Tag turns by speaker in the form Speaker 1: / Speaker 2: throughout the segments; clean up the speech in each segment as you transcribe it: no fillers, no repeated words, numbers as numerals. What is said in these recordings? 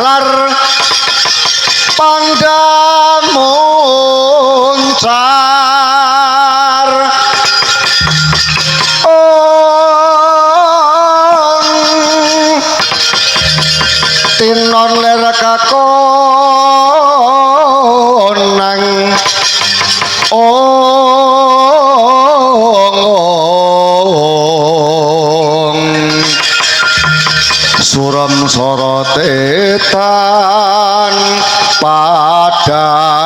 Speaker 1: lar pandamuncar tinon ler kakonang suram sorotetan padang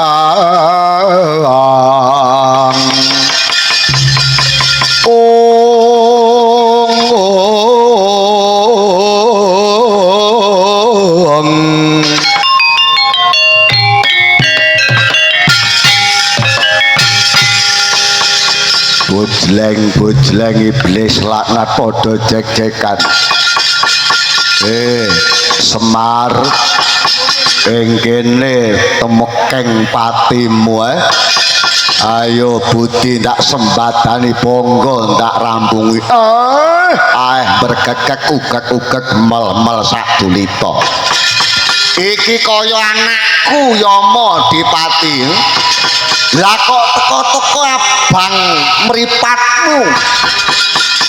Speaker 1: bujleng iblis laknat podo jek-jekan Semar ing kene temekeng patimu ayo budi ndak sembadani bonggo ndak rampungi bergegek ugek mel-mel sak dulita iki kaya anakku Yama Dipati lah kok teko-teko abang mripatmu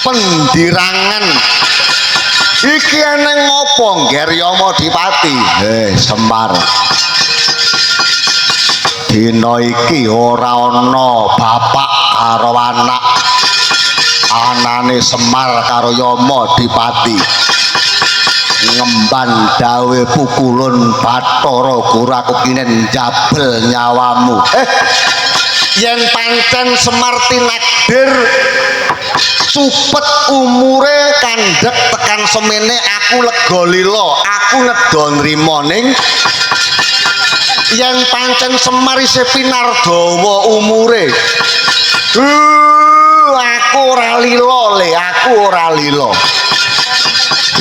Speaker 1: pendirangan iki eneng ngopo ngger Yama Dipati Semar dina iki ora ana bapak karo anak anane Semar karo Yama Dipati ngemban dawe pukulun Bathara Guraku kinen jabel nyawamu yen pancen Semar tinakdir supet umure kandhek tekan semene aku lega lila aku nedha nrimo ning yen pancen Semar isih pinardawa umure aku ora lila le aku ora lila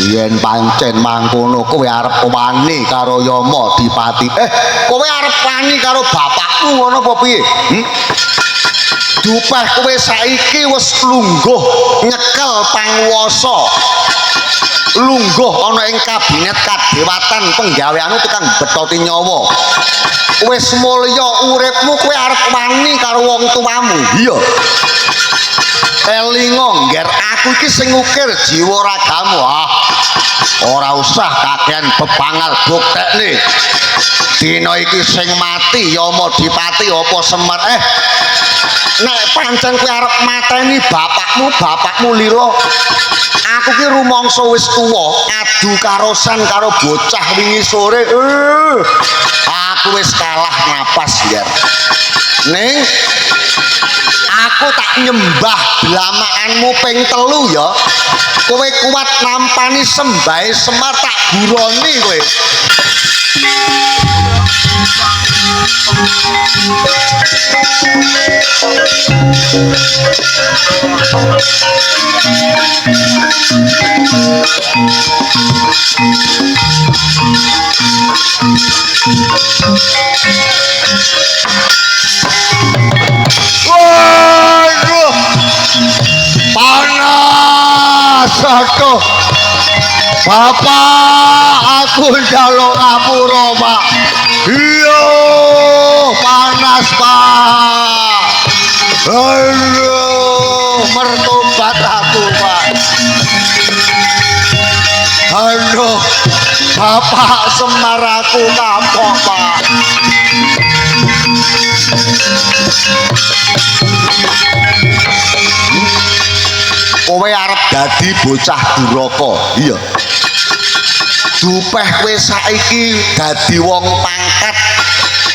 Speaker 1: yen pancen mangkono kowe arep wani karo Yama Dipati kowe arep wani karo bapakmu ngono apa piye Dupeh kowe saiki wis lungguh nyekel panguwasa lungguh ana ing kabinet kadewatan penggaweanmu tukang bethoti nyawa wis mulya uripmu kowe arep wani karo wong tuamu iya elingo ngger aku iki sing ngukir jiwa ragamu ora usah kakean bebangal buktekne dina iki sing mati Yama Dipati apa Semar nek pancen kowe arep mateni bapakmu lila aku ki rumangsa wis tuwa adu karosan karo bocah wingi sore aku wis kalah napas ngger ning aku tak nyembah blamakanmu ping 3 ya kowe kuat nampani sembahe Semar tak guroni kowe waduh panas aduh Bapak aku njaluk ngapura Pak iya panas Pak aduh mertobat aku Pak aduh Bapak Semar aku kapok Pak kowe arep dadi bocah duraka iya Dupeh kowe saiki dadi wong pangkat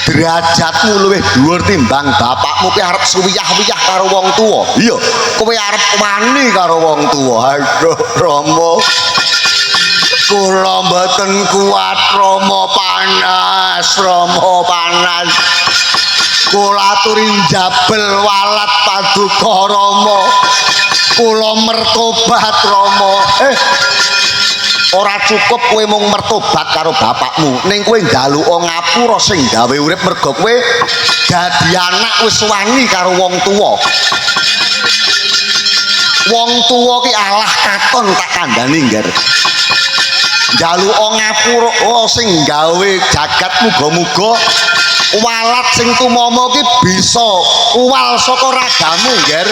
Speaker 1: derajatmu luwih dhuwur timbang bapakmu kowe arep suwiyah-wiyah karo wong tuwa iya kowe arep wani karo wong tuwa aduh Rama kula mboten kuat Rama panas kula aturi jabel walat paduka Rama kula mertobat Rama ora cukup kowe mung mertobat karo bapakmu ning kowe njaluka ngapura sing gawe urip mergo kowe dadi anak wis wani karo wong tuwa ki alah katon tak kandhani ngger njaluk ngapura sing gawe jagat muga-muga walat sing tumama ki bisa uwal saka ragamu Nger.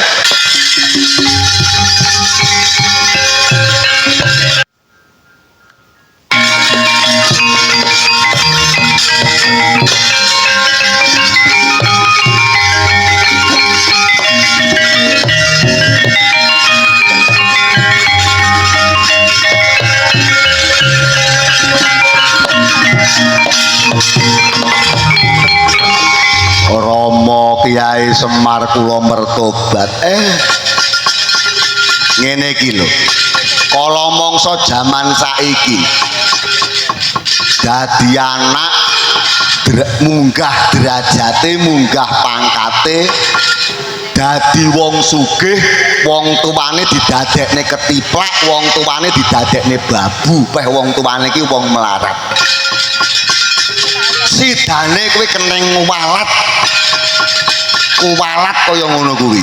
Speaker 1: Rama Kyai Semar kula mertobat. Ngene iki lho. Kala mangsa jaman saiki dadi anak munggah derajate, munggah pangkate, dadi wong sugih, wong tuwane didadekne ketiplak, wong tuwane didadekne babu, peh wong tuwane iki wong melarat. Sidane kowe keneng walat. Kuwalat kaya ngono kuwi.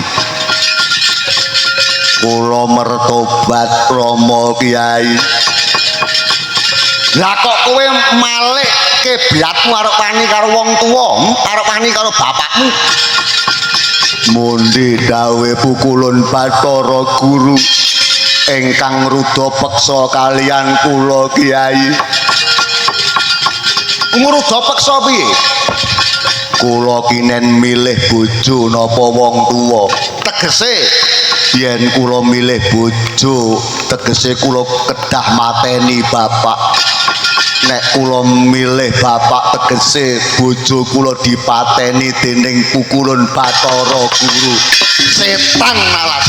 Speaker 1: Kula mertobat Rama Kyai. Lah kok kowe malih keblatmu arep wani karo wong tuwa, arep wani karo bapakmu. Mundi dawuh pukulun Bathara Guru ingkang rudha peksa kaliyan kula Kyai. Ngruda peksa piye? Kula kinen milih bojo napa wong tuwa. Tegese yen kula milih bojo, tegese kula kedah mateni bapak. Nek kula milih bapak, tegese bojo kula dipateni dening pukulun Bathara Guru. Setan malas.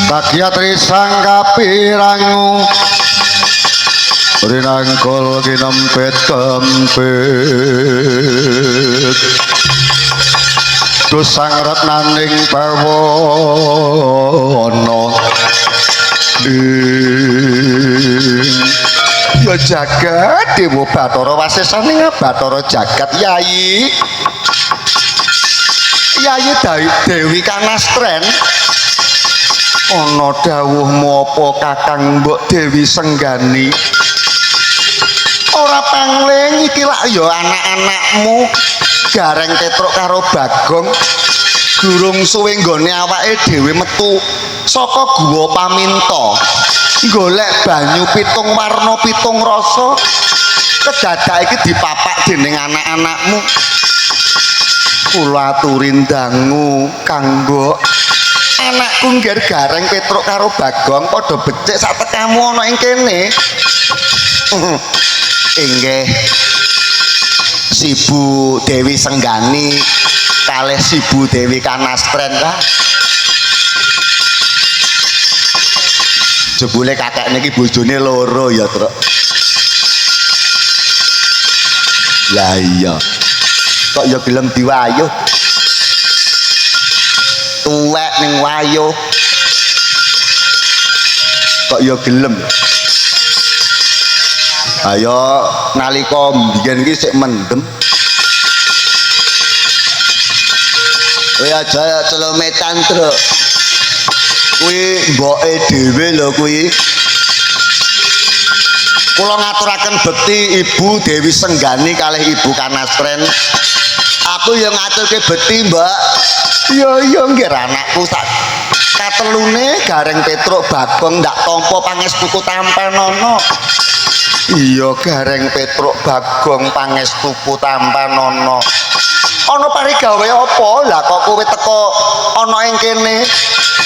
Speaker 1: Bagya trisangka pirangu rinangkul kinempet kempet dosang retnaning pawono ya jagat Dewa Bathara Wasesaning Bathara jagat Yayi Dewi Kanastren ana dawuhmu apa Kakang Mbok Dewi Senggani ora pangling iki lak ya anak-anakmu gareng ketruk karo Bagong durung suwe nggone awake dhewe metu saka guwa Paminta golek banyu pitung warna pitung rasa kedadak iki dipapak dening anak-anakmu. Kula aturin dangu kanggo anakku ngger Gareng Petruk karo Bagong padha becik sak tekamu ana ing kene. Inggih Sibu Dewi Senggani kalih Sibu Dewi Kanastren lah. Jebule kakek niki bojone loro ya, Truk. Lah iya. Kok ya gelem diwayuh. Tuwek ning wayuh. Kok ya gelem. Ayo nalika mbiyen iki sik mendem. Kowe aja celometan, Truk. Kuwi mboke dhewe lho kuwi. Kula ngaturaken bekti Ibu Dewi Senggani kalih Ibu Kanastren. Aku yang ngaturke bekti, Mbak. Iya nggih anakku sak katelune Gareng Petruk Bagong ndak tampa pangestuku tampanono. Iya Gareng Petruk Bagong pangestuku tampanono. Ana parigawe apa? Lah kok kowe teko ana ing kene?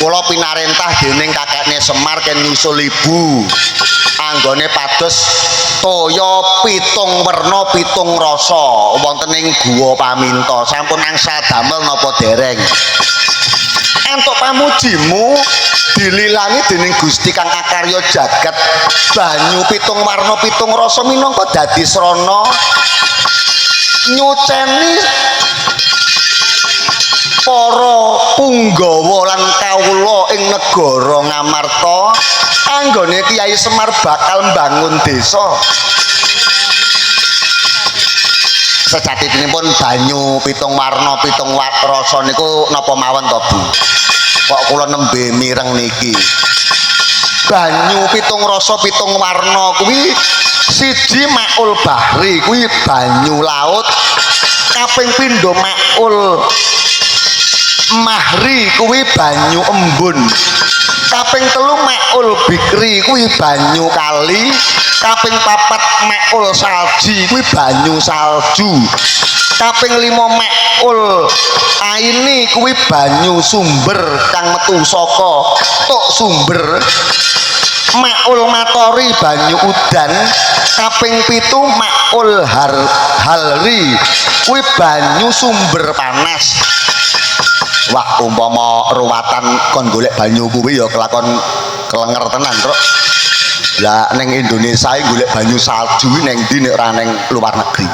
Speaker 1: Kula pinarentah dening kakekne Semar ken nyusul ibu. Anggone pados toya pitung werna pitung rasa wonten ing guwa Paminta. Sampun angsal damel napa dereng? Entuk pamujimu dililangi dening Gusti Kang Akarya Jagat. Banyu pitung warna pitung rasa minangka dadi srana nyuceni para punggawa lan kawula ing negara Ngamarta. Anggone Kyai Semar bakal mbangun desa. Sejatipun banyu pitung warna pitung rasa niku napa mawon to, Bu? Kok kula nembe mireng niki. Banyu pitung rasa pitung warna kuwi siji Maul Bahri kuwi banyu laut, kaping pindho Maul Mahri kuwi banyu embun, kaping telu Maul Bikri kuwi banyu kali, kaping papat Maul Salji kuwi banyu salju, kaping lima Maul Aini kuwi banyu sumber kang metu saka tuk sumber, Maul Matori banyu udan, kaping pitu Maul Halri kuwi banyu sumber panas. Wah, umpama ruwatan kon golek banyu kuwi ya kelakon kelenger tenan, Truk. Lah ning Indonesia iki golek banyu salju ning ndi nek ora ning luar negeri.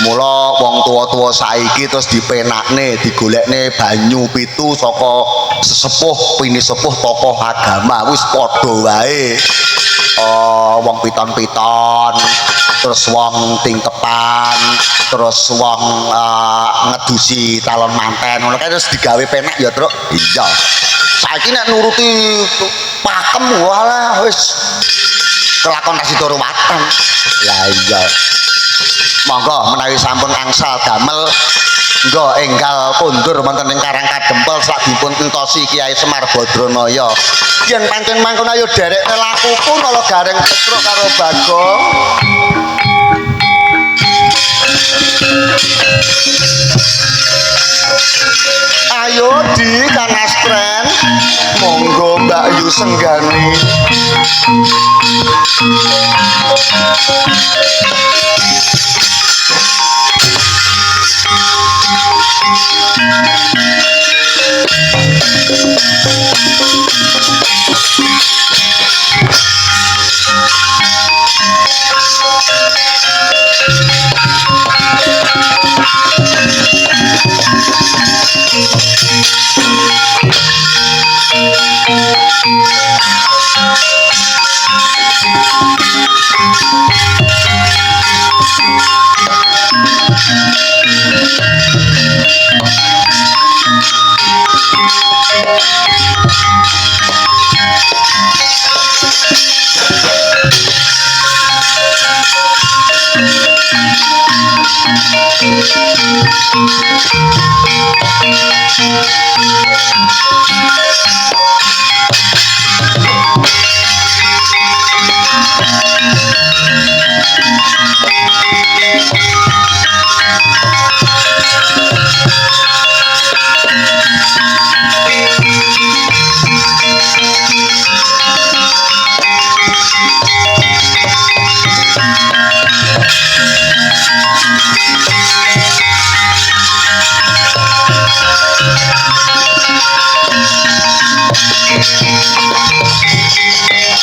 Speaker 1: Mula wong tuwa-tuwa saiki terus dipenakne, digolekne banyu pitu saka sesepuh pini sepuh tokoh agama wis padha wae. Wong piton-piton, terus wong tingkepan, terus wong ngedusi calon manten ngono kae terus digawe penak ya, Truk. Iya. Saiki nek nuruti pakem walah wis kelakon kasih ruwatan. Lah iya. Monggo menawi sampun angsal damel nggo enggal kondur wonten ing Karang Kadempel sak dipun entosi Kyai Semar Badranaya. Yen pancen mangkon ayo derekne lakuku kala Gareng Petruk karo Bagong. Ayo di Kanastren, monggo Mbak Yu Senggani.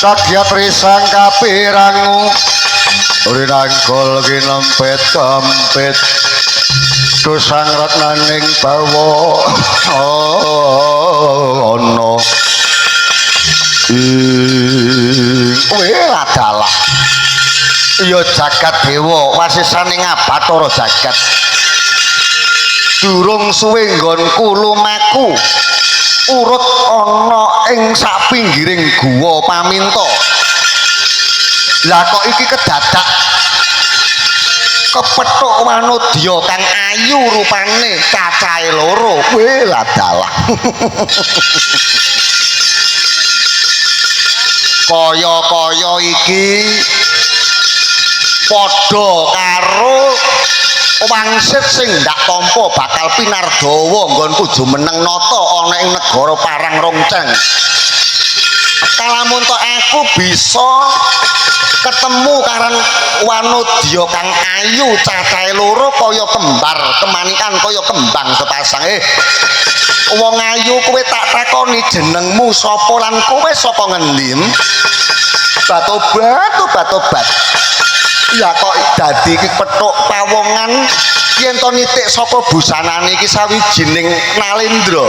Speaker 1: sakyat risang kapirangu rinangkul kinempet kampet dosang ratnaning bawa ono adalah iya jagat dewa wasisaning Bathara jagat durung suwe nggonku lumaku urut ana ing sapinggiring guwa paminta lah kok iki kedadak kepethuk wanodya kang ayu rupane cacahe loro ladalah kaya-kaya iki padha karo wangsit sing ndak tampa bakal pinardawa nggonku jumeneng nata ana ing negara Parang Ronceng. Kalamun to aku bisa ketemu karan wanodya kang ayu cacahe loro kaya kembar kemanikan kaya kembang sepasang wong ayu kowe tak takoni jenengmu sapa lan kowe saka ngendi batobat ya kok dadi iki pethuk pawongan yen to nitik saka busanane iki sawijining nalendra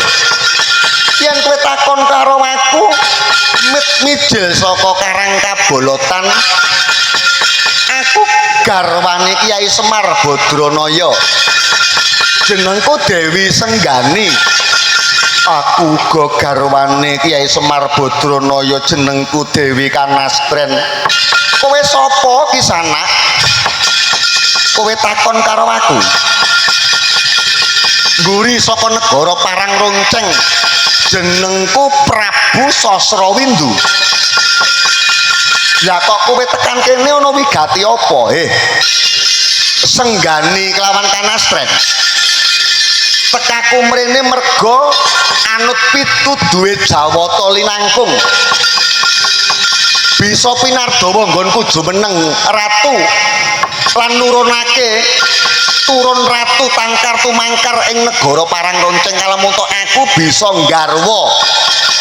Speaker 1: yen kowe takon karo aku mijil saka Karang Kabolotan aku garwane Kyai Semar Badranaya jenengku Dewi Senggani aku uga garwane Kyai Semar Badranaya jenengku Dewi Kanastren kowe sapa kisana kowe takon karo aku nguri saka negara Parang Ronceng jenengku Prabu Sasrawindu lah kok kowe tekan kene ana wigati apa Senggani kelawan Kanastren tekaku mrene merga anut pitu duwe Jawata linangkung bisa pinardawa nggonku jumeneng ratu lan nurunake turun ratu tangkar tumangkar ing negara Parang Ronceng kalamun aku bisa nggarwa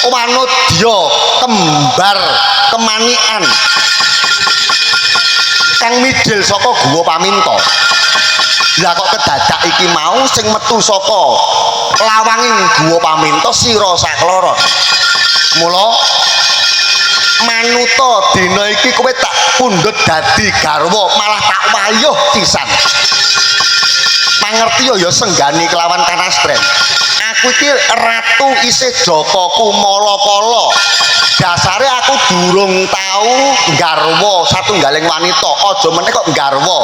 Speaker 1: wanodya kembar kemanikan kang mijil saka guwa paminta lah kok kedadak iki mau sing metu saka lawanging guwa paminta sira sakloron mula manuta dina iki kowe tak pundhut dadi garwa malah tak wayuh pisan mangerti ya Senggani kelawan Kanastren aku iki ratu isih Jaka Kumala Kala dasare aku durung tau garwa satunggaling wanita aja meneh kok garwa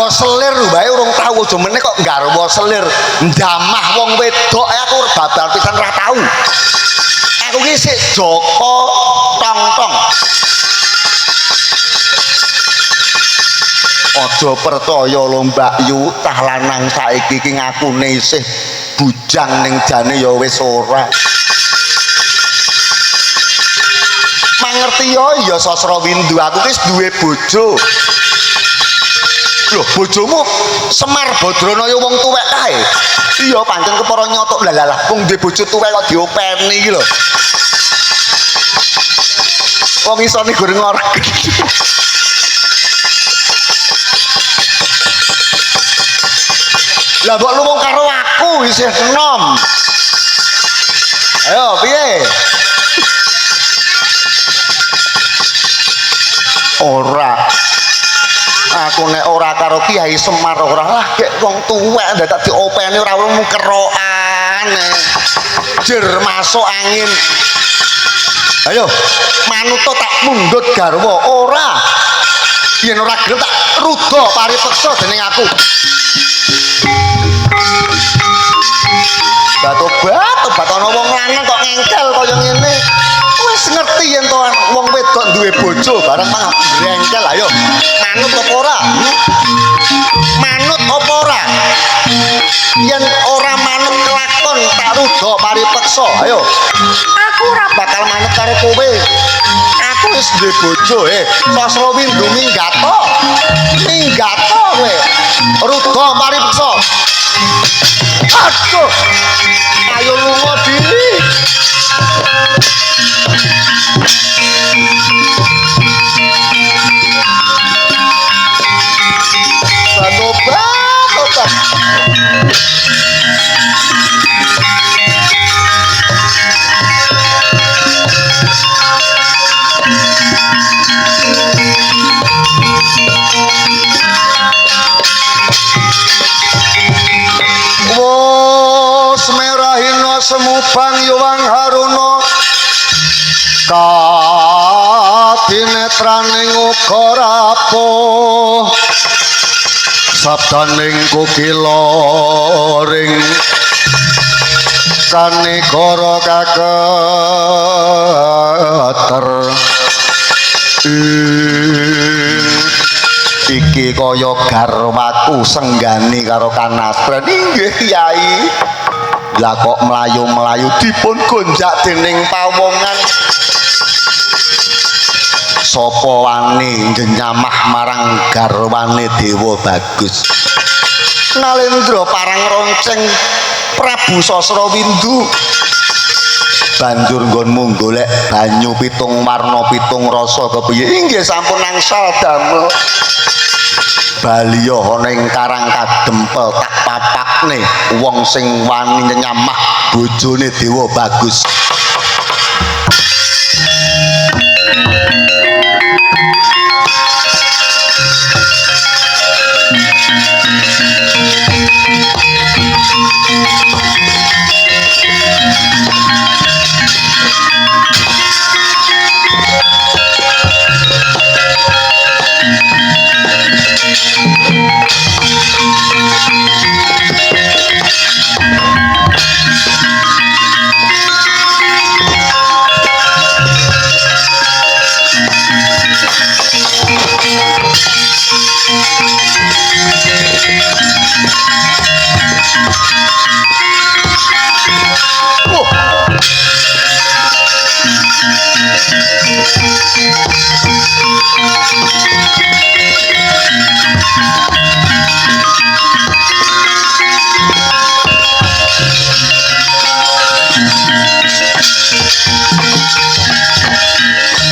Speaker 1: selir wae urung tau aja meneh kok garwa selir ndamah wong wedok aku babal pisan ra tau aku iki sik Jaka tong-tong aja percaya lho Mbak Yu cah lanang saiki iki ngakune isih bujang ning jane ya wis ora mangerti ya Sasrawindu aku wis duwe bojo lho bojomu Semar Badranaya wong tuwek kae iya pancen kepara nyotok lah wong duwe bojo tuwek kok diopeni iki lho wong isone goreng ngorek lah mbok lu karo aku isih enom ayo piye ora aku nek ora karo Kyai Semar ora lah gek wong tuwek ndak diopeni ora mung kerokan jer masuk angin ayo manuta tak mundhut garwa ora yen ora gelem tak ruga paripeksa dening aku batobat ana wong lanang kok ngengkel kaya ngene wis ngerti yen to wong wedok duwe bojo bareng mah ngengkel ayo manut apa ora manut apa ora yen ora manut kelakon tak ruga paripeksa ayo aku ora bakal manut karo kowe aku wis duwe bojo Sasrawindu minggato kowe ruga paripeksa aduh ayo lunga diri Semubang yuwang haruna kadinetraning uga rapuh sabdaning kukiloring kanegara kaketer iki kaya garwaku senggani karo kanastren inggih Kyai. Lah kok melayu-melayu dipun gonjak dening pawongan. Sapa wani ngenyamah marang garwane Dewa Bagus. Nalendra parang ronceng Prabu Sasrawindu. Banjur nggonmu golek banyu pitung warna pitung rasa kepiye? Inggih sampun angsal damel. Baliya ana ing karang kadempel tak papakne wong sing wani nyamah bojone Dewa Bagus.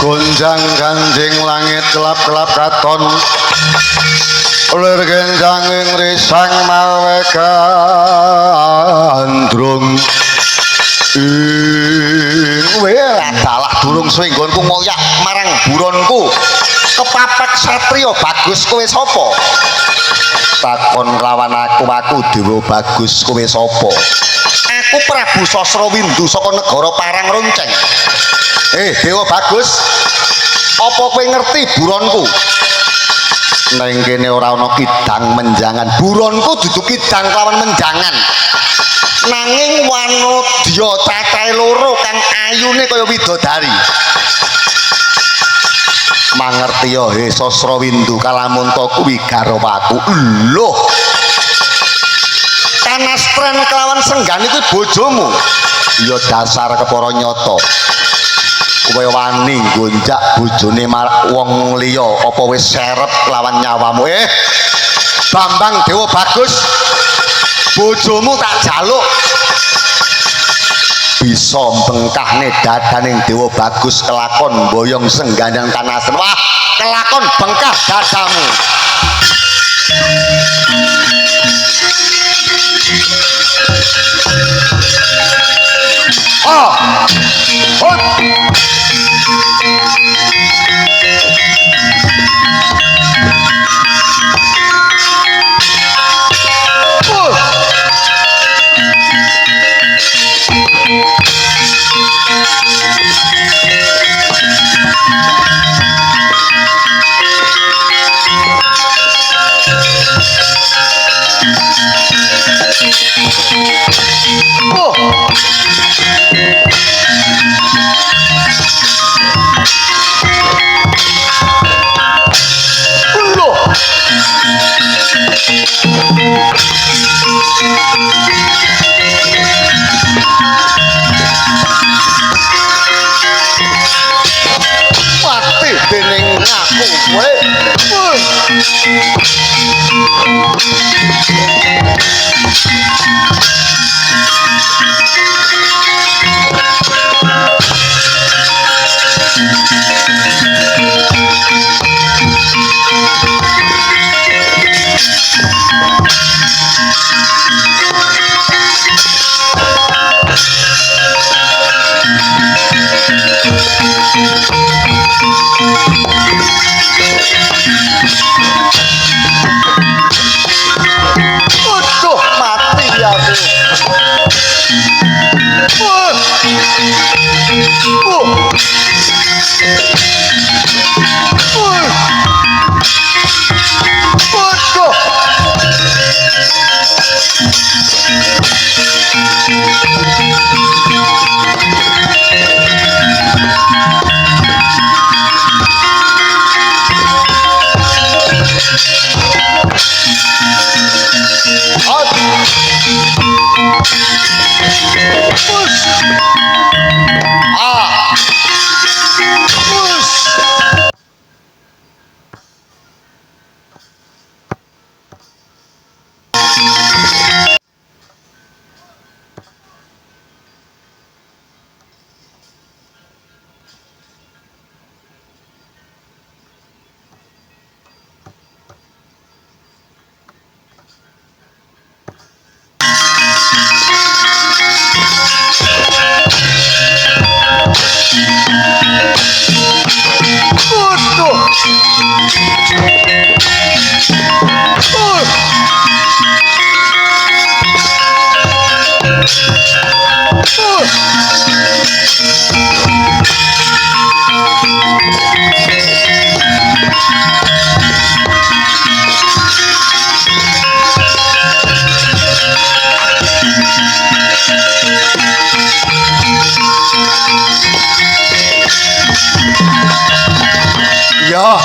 Speaker 1: Gonjang ganjing langit kelap-kelap katon ulir genjanging risang mawe gandrung adalah durung suwe nggonku ngoyak marang buronku kepapek satriya Bagus kowe sapa? Takon lawan aku Dewa Bagus kowe sapa? Aku Prabu Sasrawindu saka negara Parang Ronceng. Dewa Bagus, apa kowe ngerti buronku? Neng kene ora ana kidang menjangan. Buronku dudu kidang lawan menjangan. Nanging wanodya cacahe loro kang ayune kaya widodari. Mangerti ya Sasrawindu kalamunta kuwi garwaku. Lho. Kanastren kelawan senggani kuwi bojomu. Ya dasar kepara nyata. Kowe wani gonjak bojone wong liya apa wis seret lawan nyawamu? Bambang Dewa Bagus, bojomu tak jaluk bisa bengkahne dadaning Dewa Bagus kelakon boyong sengganan kanasen. Wah, kelakon bengkah dadamu. Mati dening aku kowe. Aduh, mati aku. Ya,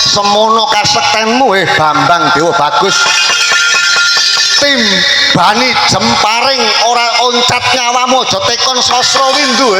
Speaker 1: semono kasektenmu Bambang Dewa Bagus. Tim Bani Jemparing ora oncat nyawamu aja tekon sasra windu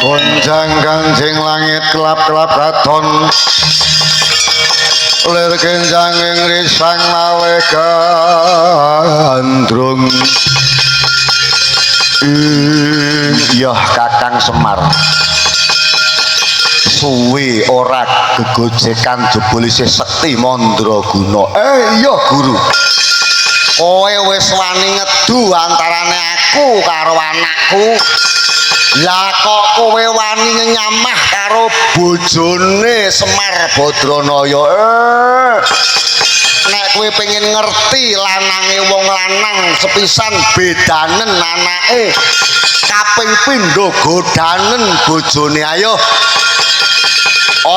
Speaker 1: Gonjang Kanjeng langit kelap-kelap katon lir kenjang ing risang mawe gandrung iya Kakang Semar suwi ora gegojekan jebul isih sekti mandraguna iya guru kowe wis wani ngedu antarane aku karo anakku lah kok kowe wani nyamah karo bojone Semar Badranaya nek kowe pengen ngerti lanange wong lanang sepisan bedanen anake kaping pindho godanen bojone ayo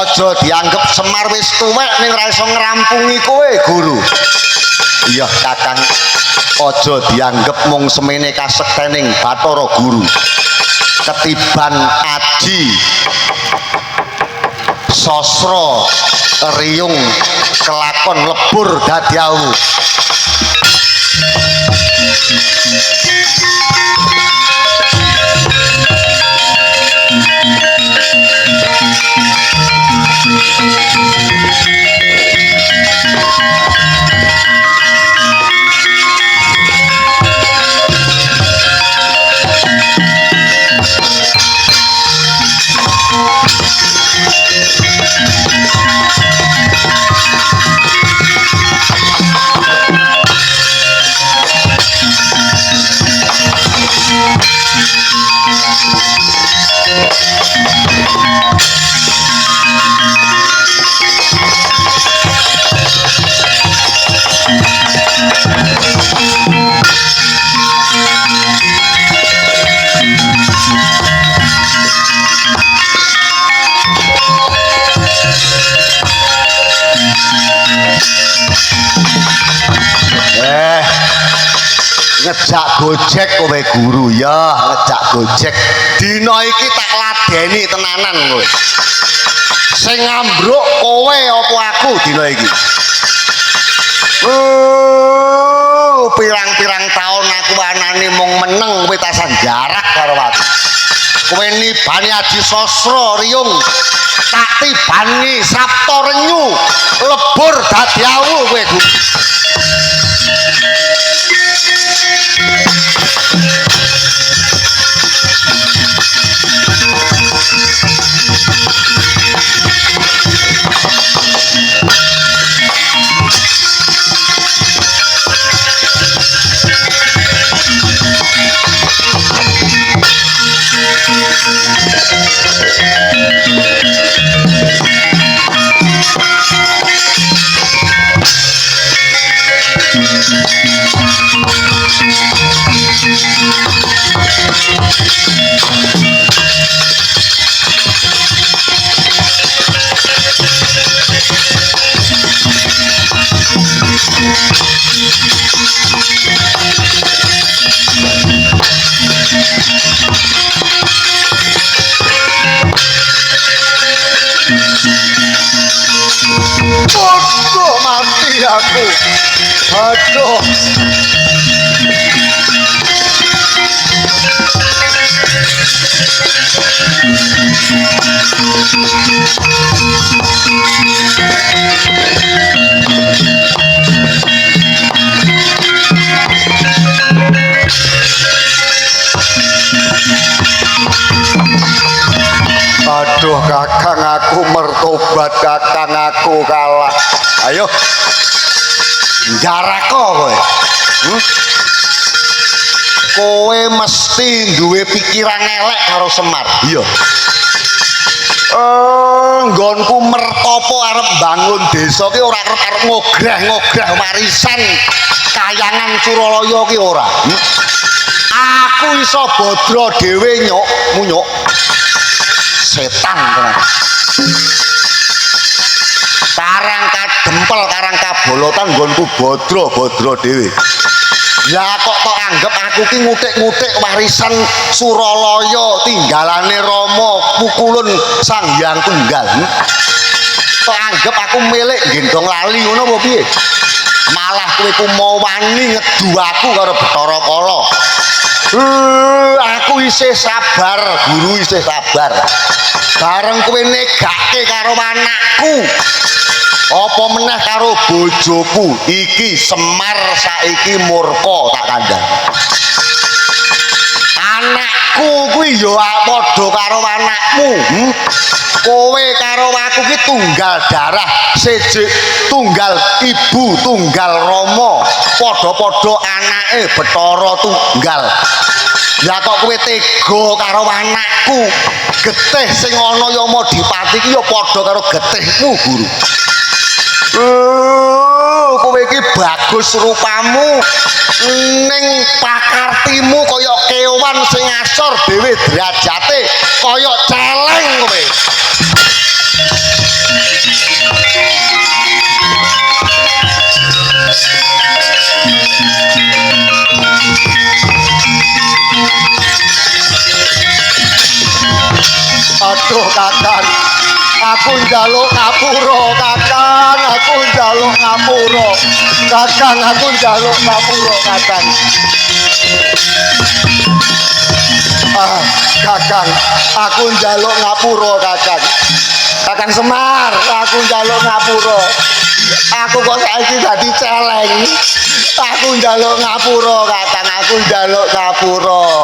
Speaker 1: aja dianggep Semar wis tuwek ning ora iso ngrampungi kowe guru iya Kakang aja dianggep mung semene kasektening Bathara Guru ketiban aji sasra riyung kelakon lebur dadi awu ngejak gojek kowe guru ya ngejak gojek dina iki tak ladeni tenanan kowe sing ngambruk kowe apa aku dina iki pirang-pirang taun aku anane mung meneng kowe tasan jarak karo aku kowe nibani Aji Sasra Riyung tak tibani Sabta Renyu lebur dadi awu kowe guru Bodoh mati aku. Aduh. Aduh kakang aku mertobat kakang aku kalah. Ayo jarako kowe. Kowe mesti duwe pikiran elek karo Semar. Iya. Nggonku mertopo arep bangun desa ki ora arep ngograh-ngograh warisan kayangan Suralaya ki ora. Aku iso bodro dhewe nyuk, munyuk. Setan tenan. Karang kadempel karang kabolotan nggonku bodro dhewe. Ya kok tok anggap aku ki ngutik-ngutik warisan Suralaya tinggalane Rama pukulun Sang Hyang Tunggal. Tok anggap aku milik gendong lali ngono apa piye? Malah kowe ku mau wani ngedu aku karo Bathara Kala. Aku isih sabar, guru isih sabar. Bareng kowe negake karo anakku. Apa meneh karo bojoku iki Semar saiki murka tak kandhani. Anakku kuwi ya padha karo anakmu. Kowe karo aku ki tunggal darah, sejik tunggal ibu, tunggal Rama, padha-padha anake Bathara Tunggal. Lah kok kowe tega karo anakku? Getih sing ana Yamadipati ki ya padha karo getihmu, Guru. Kowe iki bagus rupamu ning pakartimu kaya kewan sing ngasor dhewe derajate kaya celeng kowe. Aduh kakang, aku njaluk ngapura kakang, aku njaluk ngapura kakang, aku njaluk ngapura kakang. Kakang, aku njaluk ngapura kakang. Kakang Semar, aku njaluk ngapura. Aku kok saiki dadi celeng. Aku njaluk ngapura kakang, aku njaluk ngapura.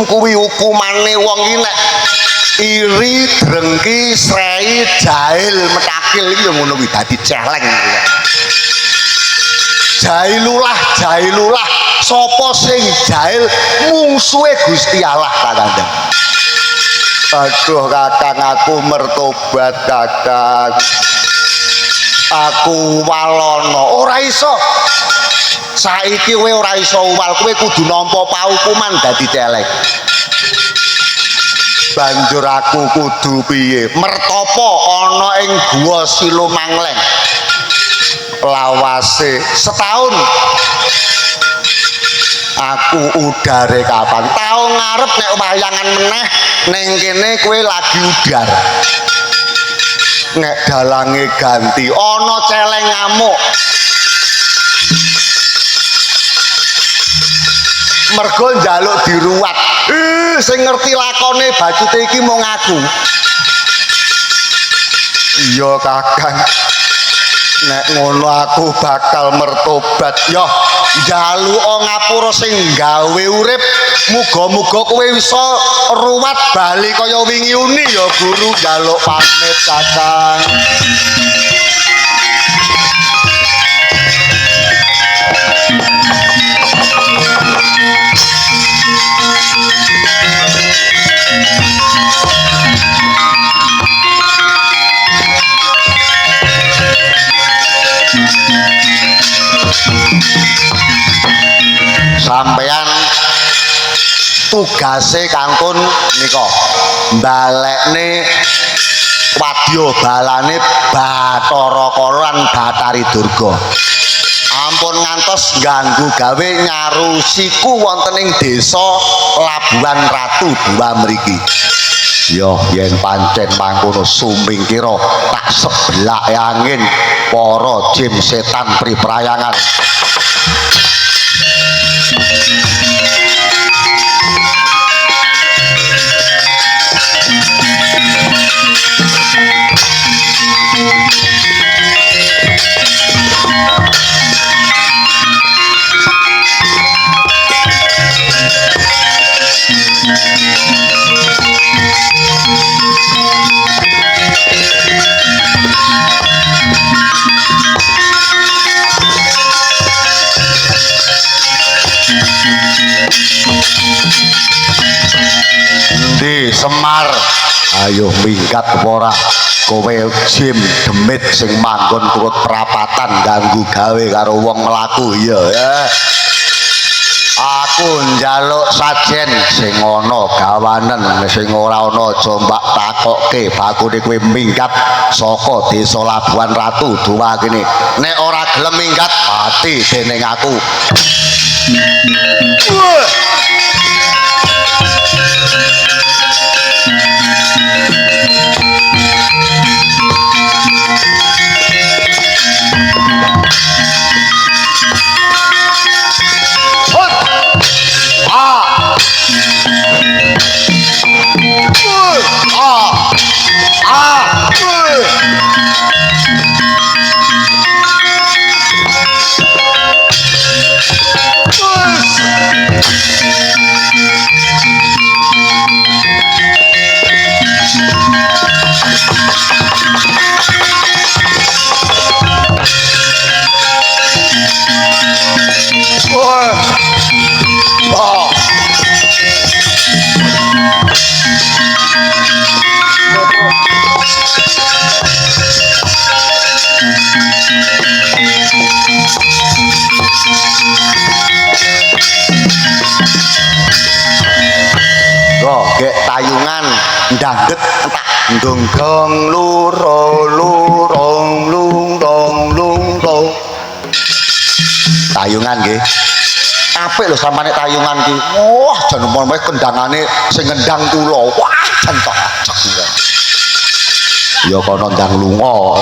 Speaker 1: Kuwi hukumane wong iki nek iri, drengki, srei, jahil, metakil iki ya ngono kuwi dadi celeng. Jailulah, sapa sing jahil mungsuhe Gusti Allah Kakang. Aduh Kakang, aku mertobat Kakang. Aku walono ora iso. Saiki kowe ora iso uwal, kowe kudu nampa paukuman dadi celek. Banjur aku kudu piye? Mertapa ana ing Guwa Silumangleng. Lawase setahun. Aku udare kapan? Tau ngarep nek wayangan meneh ning kene kowe lagi udar. Nek dalange ganti ana celeng ngamuk. Mergo njaluk diruwat. Sing ngerti lakone bacute iki mung aku. Iya Kakang. Nek ngono aku bakal mertobat. Yo, njaluk ngapura sing gawe urip. Muga-muga kowe iso ruwat bali kaya wingi uni ya Guru. Njaluk pamit Kakang. Sampeyan tugase kangkun nika balekne wadya balane Bathara Kala lan Bathari Durga. Ampun ngantos ganggu gawe nyarusiku wonten ing desa Labuhan Ratu Dua mriki. Yo yen pancen mangkono sumingkira tak sebelak angin para jin setan priprayangan. Di Semar, ayo minggat ora kowe jim demit sing manggon turut perapatan ganggu gawe karo wong mlaku iya ya. Aku njaluk sajen sing ana gawanen sing ora ana aja mbak takokke bakune kowe minggat saka desa Labuhan Ratu Dua kene. Nek ora gelem minggat mati dening aku. Gek tayungan ndangget tak ndong-dong lurong lung tayungan nggih apik lho sampane tayungan ki wah jan umpama kendangane sing ngendang kula wah jan cocok ya kono ndang lunga.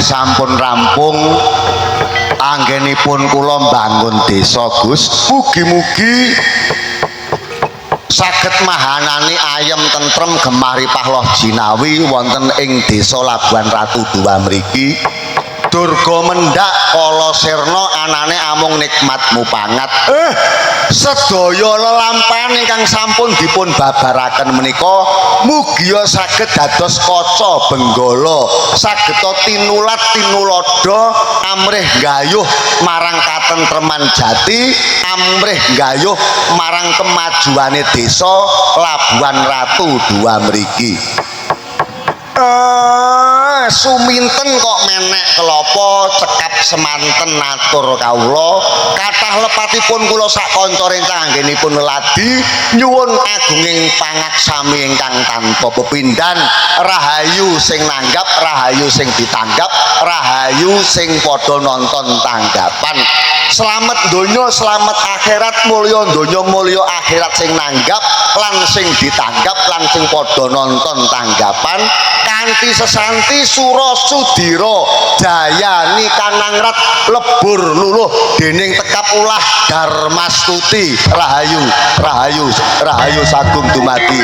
Speaker 1: Sampun rampung anggenipun kula mbangun desa Gus. Mugi-mugi saged mahanani ayem tentrem gemaripah loh jinawi wonten ing desa Labuhan Ratu 2 mriki. Durga mendak kala sirna anane amung nikmat mupangat. Sedaya lelampahan ingkang sampun dipun babaraken menika mugia saged dados kaca benggala, sageta tinulat tinulada amrih gayuh marang katentreman jati, amrih gayuh marang kemajuane desa Labuhan Ratu 2 mriki. Suminten kok menek kelapa cekap semanten natur kawula kathah lepatipun kula sak kanca rencang anggenipun leladi nyuwun agunging pangaksami ingkang tanpa pepindhan rahayu sing nanggap rahayu sing ditanggap rahayu sing padha nonton tanggapan selamat donya selamat akhirat mulya donya mulya akhirat sing nanggap lan sing ditanggap lan sing padha nonton tanggapan kanthi sesanti sura sudira jayani kanangrat lebur luluh dening tekap ulah Darmastuti rahayu rahayu rahayu sagung dumadi.